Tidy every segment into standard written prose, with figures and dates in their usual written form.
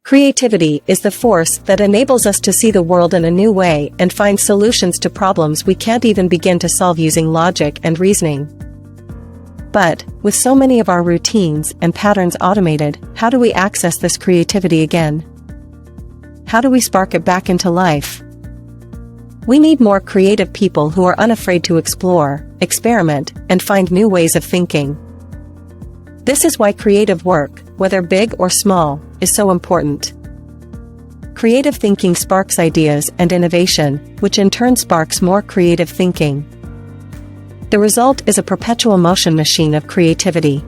Creativity is the force that enables us to see the world in a new way and find solutions to problems we can't even begin to solve using logic and reasoning. But, with so many of our routines and patterns automated, how do we access this creativity again? How do we spark it back into life? We need more creative people who are unafraid to explore, experiment, and find new ways of thinking. This is why creative work, whether big or small, is so important. Creative thinking sparks ideas and innovation, which in turn sparks more creative thinking. The result is a perpetual motion machine of creativity.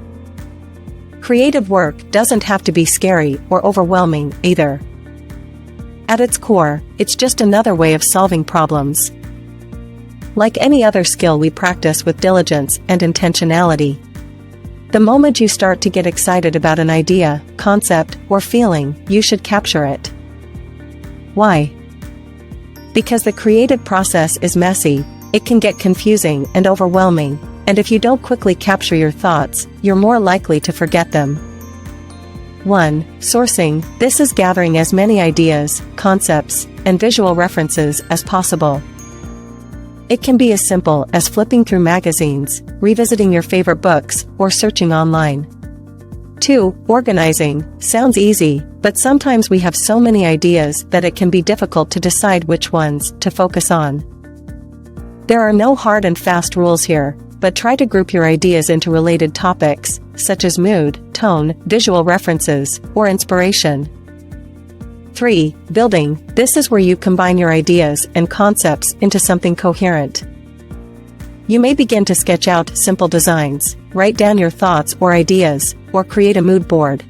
Creative work doesn't have to be scary or overwhelming, either. At its core, it's just another way of solving problems. Like any other skill we practice with diligence and intentionality. The moment you start to get excited about an idea, concept, or feeling, you should capture it. Why? Because the creative process is messy, it can get confusing and overwhelming, and if you don't quickly capture your thoughts, you're more likely to forget them. 1. Sourcing. This is gathering as many ideas, concepts, and visual references as possible. It can be as simple as flipping through magazines, revisiting your favorite books, or searching online. 2. Organizing. Sounds easy, but sometimes we have so many ideas that it can be difficult to decide which ones to focus on. There are no hard and fast rules here, but try to group your ideas into related topics, such as mood, tone, visual references, or inspiration. 3. Building. This is where you combine your ideas and concepts into something coherent. You may begin to sketch out simple designs, write down your thoughts or ideas, or create a mood board.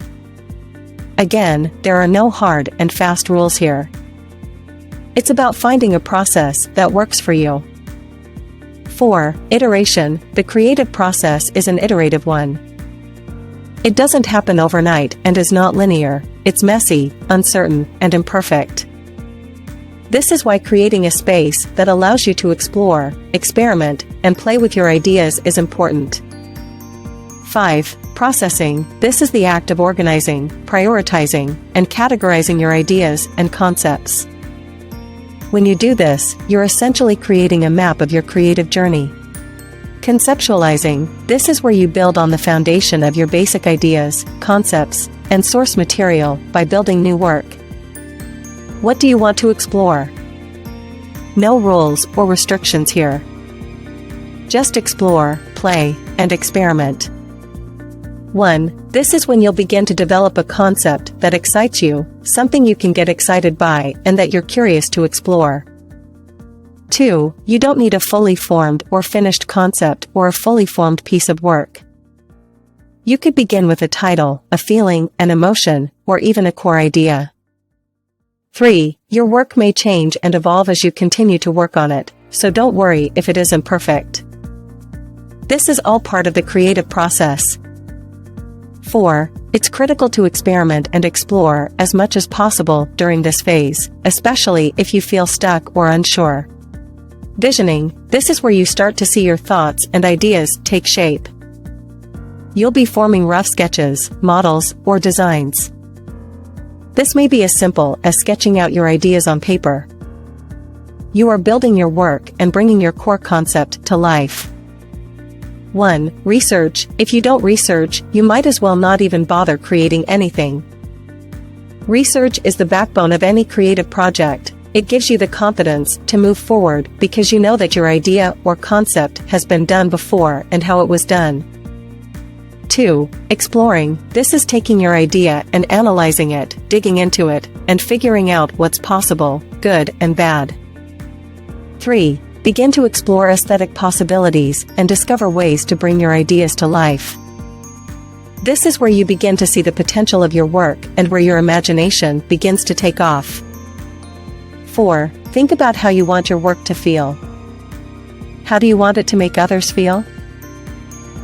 Again, there are no hard and fast rules here. It's about finding a process that works for you. 4. Iteration. The creative process is an iterative one. It doesn't happen overnight and is not linear, it's messy, uncertain, and imperfect. This is why creating a space that allows you to explore, experiment, and play with your ideas is important. 5. Processing. This is the act of organizing, prioritizing, and categorizing your ideas and concepts. When you do this, you're essentially creating a map of your creative journey. Conceptualizing. This is where you build on the foundation of your basic ideas, concepts, and source material by building new work. What do you want to explore? No rules or restrictions here. Just explore, play, and experiment. 1. This is when you'll begin to develop a concept that excites you, something you can get excited by and that you're curious to explore. 2. You don't need a fully formed or finished concept or a fully formed piece of work. You could begin with a title, a feeling, an emotion, or even a core idea. 3. Your work may change and evolve as you continue to work on it, so don't worry if it isn't perfect. This is all part of the creative process. 4. It's critical to experiment and explore as much as possible during this phase, especially if you feel stuck or unsure. Visioning. This is where you start to see your thoughts and ideas take shape. You'll be forming rough sketches, models, or designs. This may be as simple as sketching out your ideas on paper. You are building your work and bringing your core concept to life. 1. Research. If you don't research, you might as well not even bother creating anything. Research is the backbone of any creative project. It gives you the confidence to move forward because you know that your idea or concept has been done before and how it was done. 2. Exploring. This is taking your idea and analyzing it, digging into it, and figuring out what's possible, good and bad. 3. Begin to explore aesthetic possibilities and discover ways to bring your ideas to life. This is where you begin to see the potential of your work and where your imagination begins to take off. 4. Think about how you want your work to feel. How do you want it to make others feel?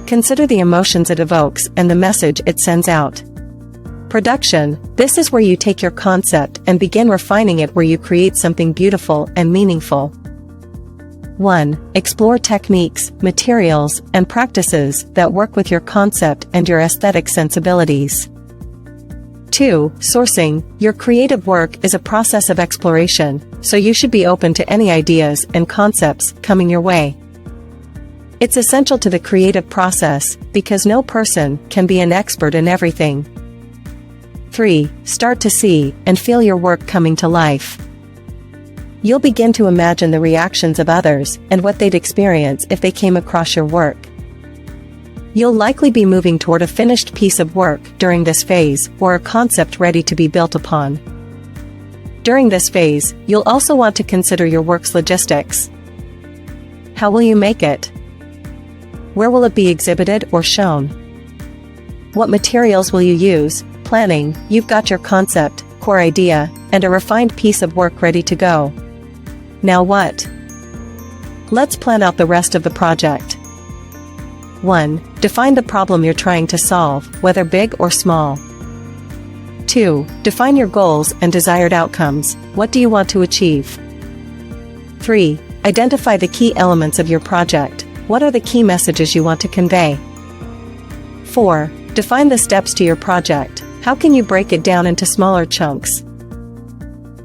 Consider the emotions it evokes and the message it sends out. Production. This is where you take your concept and begin refining it, where you create something beautiful and meaningful. 1. Explore techniques, materials, and practices that work with your concept and your aesthetic sensibilities. 2. Sourcing. Your creative work is a process of exploration, so you should be open to any ideas and concepts coming your way. It's essential to the creative process, because no person can be an expert in everything. 3. Start to see and feel your work coming to life. You'll begin to imagine the reactions of others and what they'd experience if they came across your work. You'll likely be moving toward a finished piece of work during this phase, or a concept ready to be built upon. During this phase, you'll also want to consider your work's logistics. How will you make it? Where will it be exhibited or shown? What materials will you use? Planning. You've got your concept, core idea, and a refined piece of work ready to go. Now what? Let's plan out the rest of the project. 1. Define the problem you're trying to solve, whether big or small. 2. Define your goals and desired outcomes. What do you want to achieve? 3. Identify the key elements of your project. What are the key messages you want to convey? 4. Define the steps to your project. How can you break it down into smaller chunks?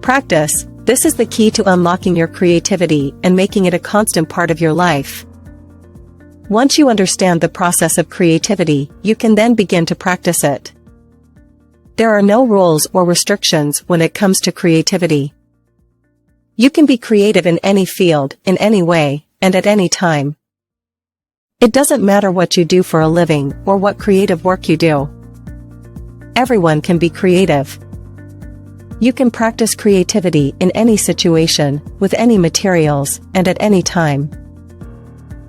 Practice. This is the key to unlocking your creativity and making it a constant part of your life. Once you understand the process of creativity, you can then begin to practice it. There are no rules or restrictions when it comes to creativity. You can be creative in any field, in any way, and at any time. It doesn't matter what you do for a living or what creative work you do. Everyone can be creative. You can practice creativity in any situation, with any materials, and at any time.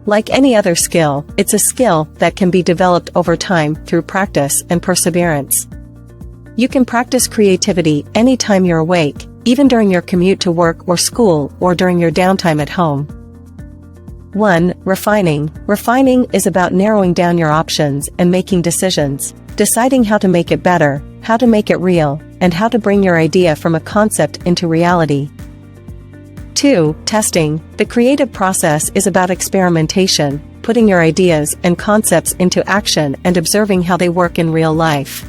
Like any other skill, it's a skill that can be developed over time through practice and perseverance. You can practice creativity anytime you're awake, even during your commute to work or school, or during your downtime at home. 1. Refining. Refining is about narrowing down your options and making decisions, deciding how to make it better, how to make it real, and how to bring your idea from a concept into reality. 2. Testing. The creative process is about experimentation, putting your ideas and concepts into action and observing how they work in real life.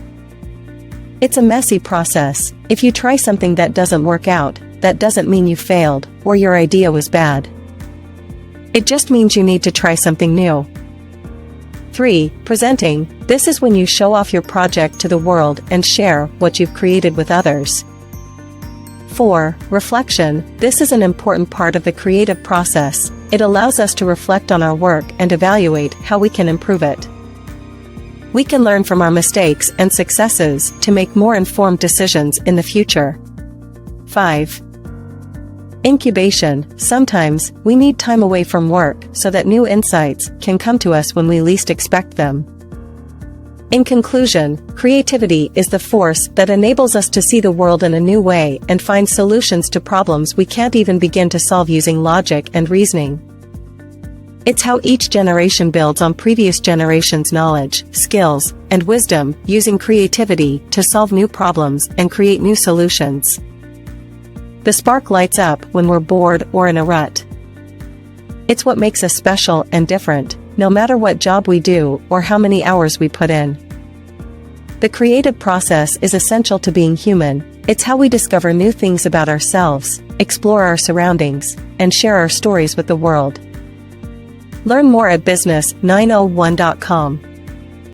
It's a messy process. If you try something that doesn't work out, that doesn't mean you failed, or your idea was bad. It just means you need to try something new. 3. Presenting. This is when you show off your project to the world and share what you've created with others. 4. Reflection. This is an important part of the creative process. It allows us to reflect on our work and evaluate how we can improve it. We can learn from our mistakes and successes to make more informed decisions in the future. 5. Incubation. Sometimes, we need time away from work so that new insights can come to us when we least expect them. In conclusion, creativity is the force that enables us to see the world in a new way and find solutions to problems we can't even begin to solve using logic and reasoning. It's how each generation builds on previous generations' knowledge, skills, and wisdom, using creativity to solve new problems and create new solutions. The spark lights up when we're bored or in a rut. It's what makes us special and different, no matter what job we do or how many hours we put in. The creative process is essential to being human. It's how we discover new things about ourselves, explore our surroundings, and share our stories with the world. Learn more at business901.com.